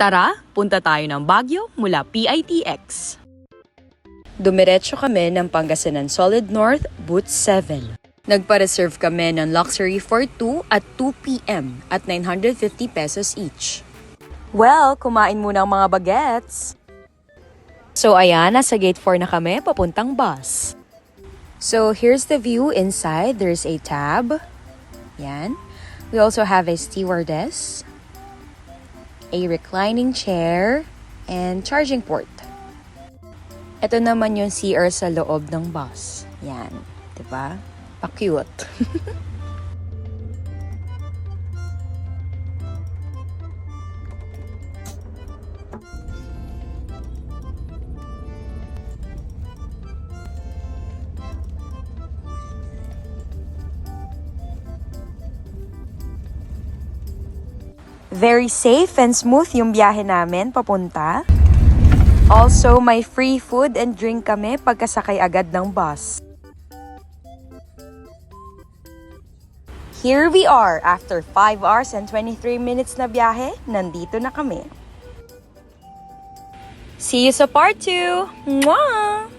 Tara, punta tayo ng Baguio mula PITX. Dumiretso kami ng Pangasinan Solid North, Booth 7. Nagpa-reserve kami ng luxury for 2 at 2 p.m. at 950 pesos each. Well, kumain muna ang mga bagets. So ayan, nasa gate 4 na kami, papuntang bus. So here's the view inside. There's a tab. Yan. We also have a stewardess, a reclining chair, and charging port. Ito naman yung CR sa loob ng bus. Yan. Diba? Pa-cute. Very safe and smooth yung biyahe namin papunta. Also, may free food and drink kami pagkasakay agad ng bus. Here we are, after 5 hours and 23 minutes na biyahe, nandito na kami. See you sa part 2! Mwah!